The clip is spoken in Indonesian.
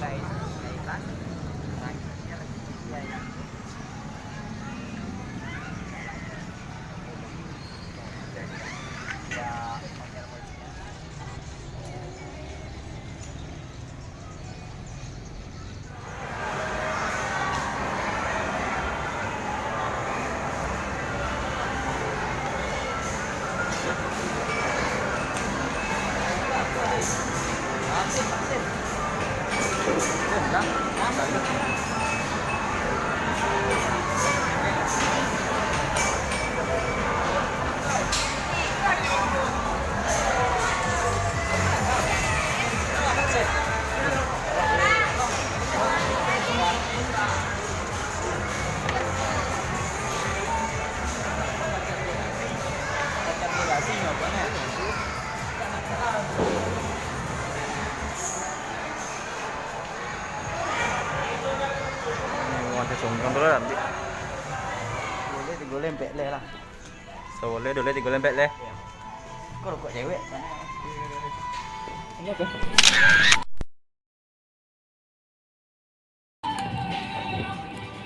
guys, naik kelas. Terakhirnya lagi dia ya. Ya, hotel polisinya. Vaksin. Ada sungkan dulu nanti. Boleh digolem pek le lah. Boleh dulu digolem pek le. Kok rokok cewek? Ini apa?